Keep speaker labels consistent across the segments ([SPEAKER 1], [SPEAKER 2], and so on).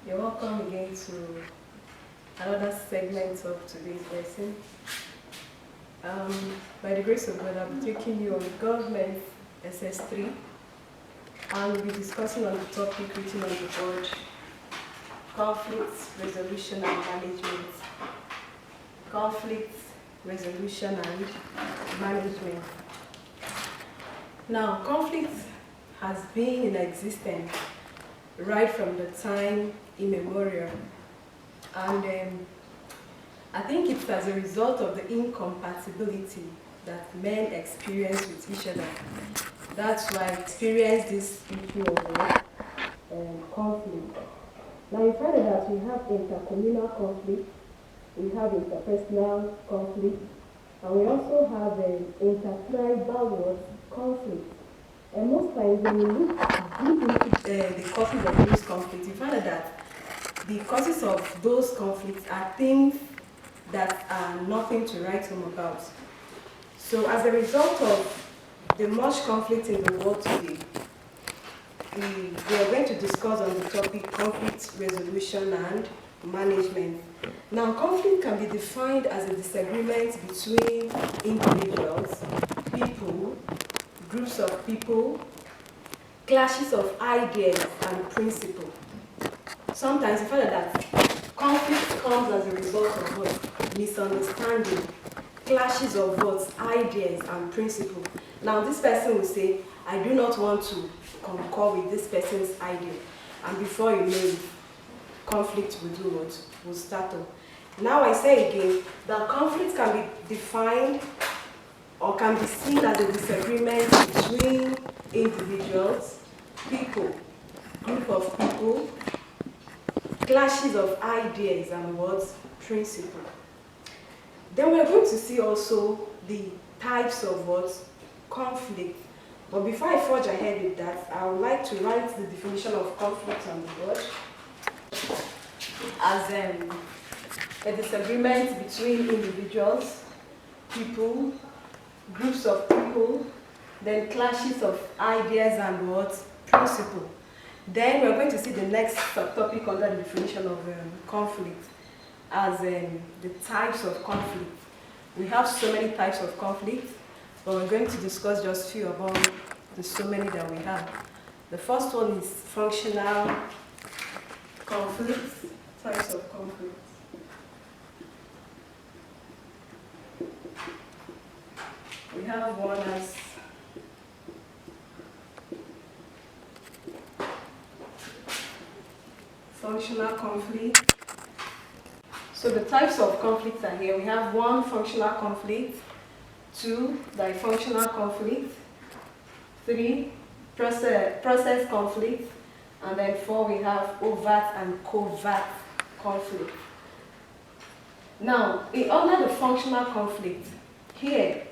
[SPEAKER 1] You're welcome again to another segment of today's lesson. By the grace of God, I'll be taking you on Govt SS3, and we'll be discussing on the topic written on the board, conflict resolution and management. Conflict resolution and management. Now, conflict has been in existence right from the time immemorial, and I think it's as a result of the incompatibility that men experience with each other. That's why I experience this issue of conflict. Now you find that we have intercommunal conflict, we have interpersonal conflict, and we also have intertribal conflict. And most times when you look deep into the causes of those conflicts, you find that the causes of those conflicts are things that are nothing to write home about. So as a result of the much conflict in the world today, we are going to discuss on the topic conflict resolution and management. Now, conflict can be defined as a disagreement between individuals, people, groups of people, clashes of ideas and principles. Sometimes you find that conflict comes as a result of what? Misunderstanding, clashes of what? Ideas and principles. Now this person will say, I do not want to concur with this person's idea. And before you know it, conflict will do what? Will start up. Now I say again, that conflict can be defined or can be seen as a disagreement between individuals, people, group of people, clashes of ideas and what? Principle. Then we're going to see also the types of what? Conflict. But before I forge ahead with that, I would like to write the definition of conflict on the board as a disagreement between individuals, people, groups of people, then clashes of ideas and what? Principle. Then we're going to see the next subtopic under the definition of conflict as the types of conflict. We have so many types of conflict, but we're going to discuss just a few about the so many that we have. The first one is functional conflicts, types of conflicts. We have one as functional conflict. So the types of conflicts are here. We have 1, functional conflict, 2, dysfunctional conflict, 3, process conflict, and then 4, we have overt and covert conflict. Now, under the functional conflict, here,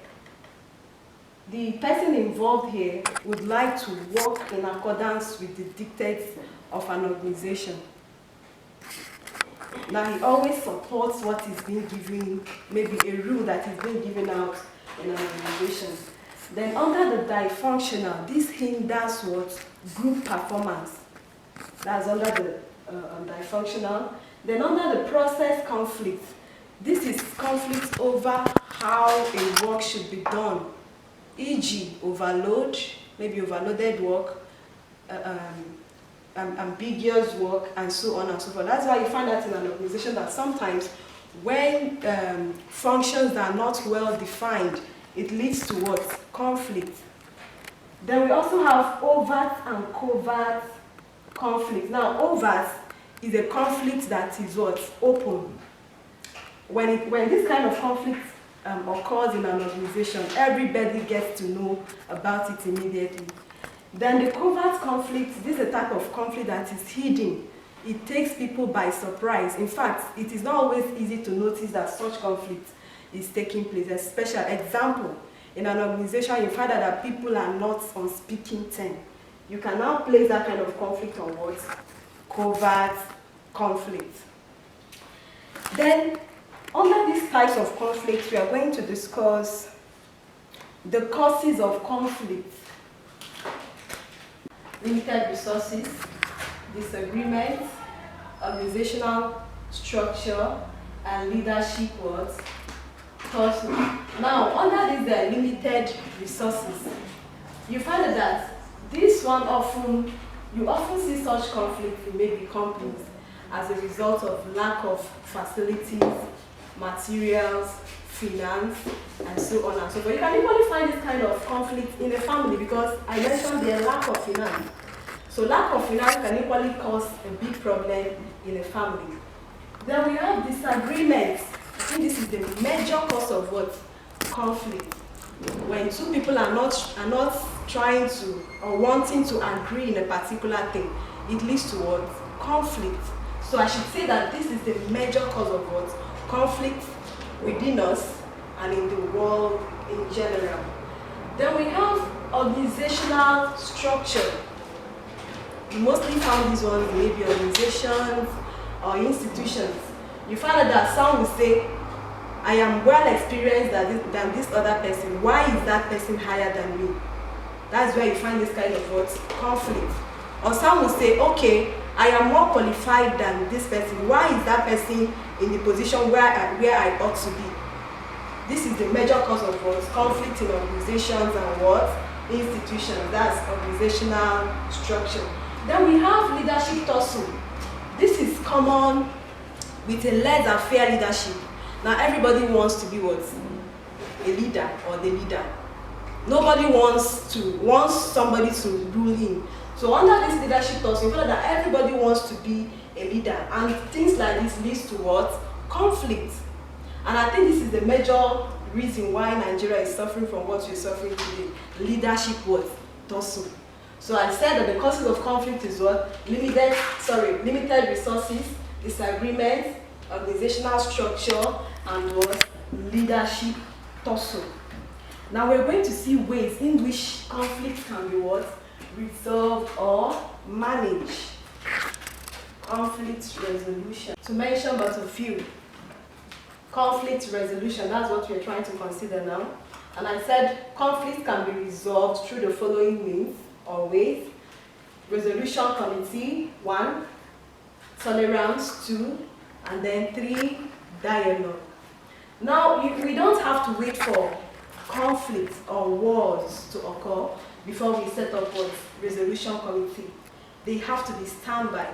[SPEAKER 1] the person involved here would like to work in accordance with the dictates of an organization. Now, he always supports what is being given, maybe a rule that is being given out in an organization. Then under the dysfunctional, this hinders what? Group performance. That's under the dysfunctional. Then under the process conflict, this is conflict over how a work should be done. E.g., overload, maybe overloaded work, ambiguous work, and so on and so forth. That's why you find that in an organization that sometimes when functions are not well defined, it leads to what? Conflict. Then we also have overt and covert conflict. Now, overt is a conflict that is what? Open. When this kind of conflict occurs in an organization, everybody gets to know about it immediately. Then the covert conflict, this is a type of conflict that is hidden. It takes people by surprise. In fact, it is not always easy to notice that such conflict is taking place. A special example, in an organization, you find that people are not on speaking terms. You can now place that kind of conflict on what? Covert conflict. Then, under these types of conflicts, we are going to discuss the causes of conflict. Limited resources, disagreements, organizational structure, and leadership words. Now, under this, there are limited resources. You find that this one you often see such conflict in maybe companies as a result of lack of facilities, materials, finance, and so on and so forth. You can equally find this kind of conflict in a family because I mentioned the lack of finance. So lack of finance can equally cause a big problem in a family. Then we have disagreements. I think this is the major cause of what? Conflict. When two people are not trying to or wanting to agree in a particular thing, it leads to what? Conflict. So I should say that this is the major cause of what? Conflict within us and in the world in general. Then we have organizational structure. You mostly found these ones in maybe organizations or institutions. You find out that some will say, I am well experienced than this other person. Why is that person higher than me? That's where you find this kind of what? Conflict. Or some will say, okay, I am more qualified than this person. Why is that person in the position where I ought to be? This is the major cause of what? Conflict in organizations and what? Institutions. That's organizational structure. Then we have leadership tussle. This is common with a laissez-faire leadership. Now everybody wants to be what? A leader or the leader. Nobody wants somebody to rule him. So under this leadership tussle, you know that everybody wants to be a leader, and things like this leads to what? Conflict. And I think this is the major reason why Nigeria is suffering from what we're suffering today. Leadership what? Tussle. So I said that the causes of conflict is what? Limited resources, disagreements, organizational structure, and what? Leadership tussle. Now we're going to see ways in which conflict can be what? Resolved or managed. Conflict resolution. To mention but a few. Conflict resolution, that's what we're trying to consider now. And I said conflict can be resolved through the following means or ways. Resolution committee, 1. Tolerance, 2. And then 3, dialogue. Now, we don't have to wait for conflicts or wars to occur before we set up what? Resolution committee. They have to be standby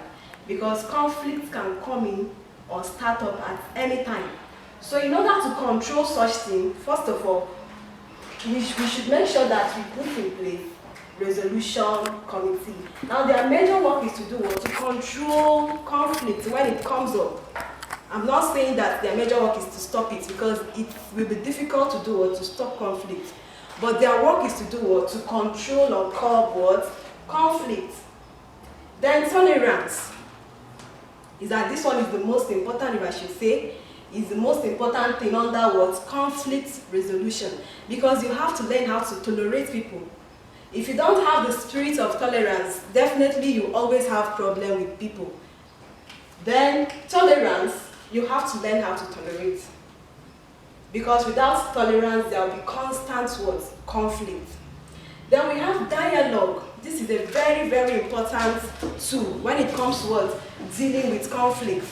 [SPEAKER 1] because conflicts can come in or start up at any time. So in order to control such things, first of all, we should make sure that we put in place resolution committee. Now their major work is to do what? To control conflict when it comes up. I'm not saying that their major work is to stop it because it will be difficult to do what? To stop conflict. But their work is to do what? To control or curb what? Conflict. Then tolerance. Is that this one is the most important, if I should say, is the most important thing under what? Conflict resolution. Because you have to learn how to tolerate people. If you don't have the spirit of tolerance, definitely you always have problem with people. Then tolerance, you have to learn how to tolerate. Because without tolerance, there will be constant what? Conflict. Then we have dialogue. This is a very, very important tool when it comes to what? Dealing with conflict.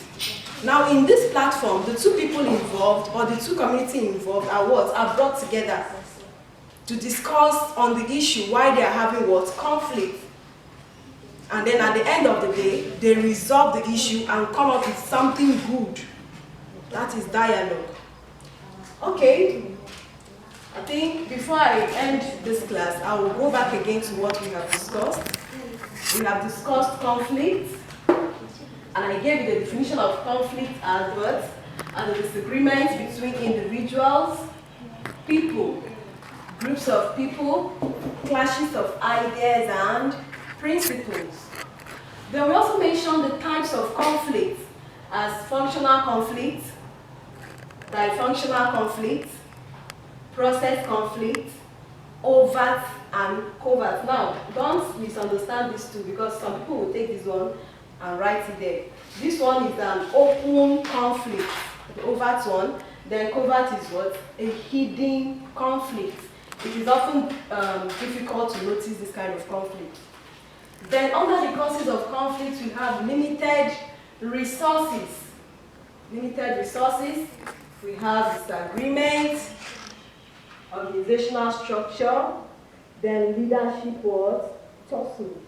[SPEAKER 1] Now in this platform, the two people involved or the two communities involved are what? Are brought together to discuss on the issue why they are having what? Conflict. And then at the end of the day, they resolve the issue and come up with something good. That is dialogue. Okay, I think before I end this class, I will go back again to what we have discussed. We have discussed conflict, and I gave you the definition of conflict as what? As a disagreement between individuals, people, groups of people, clashes of ideas and principles. Then we also mentioned the types of conflict as functional conflict, dysfunctional conflict, process conflict, overt and covert. Now, don't misunderstand these two because some people will take this one and write it there. This one is an open conflict, the overt one. Then covert is what? A hidden conflict. It is often difficult to notice this kind of conflict. Then under the causes of conflict, we have limited Resources. Limited resources. We have disagreement, organizational structure, then leadership what? Tussle.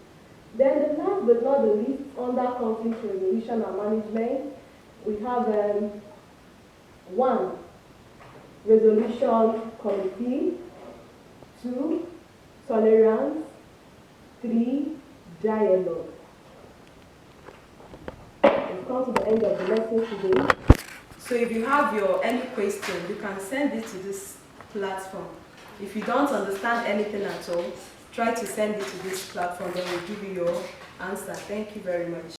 [SPEAKER 1] Then the last but not the least, under conflict resolution and management, we have 1. Resolution committee, 2. Tolerance, 3. Dialogue. We've come to the end of the lesson today. So if you have any question, you can send it to this platform. If you don't understand anything at all, try to send it to this platform, then we'll give you your answer. Thank you very much.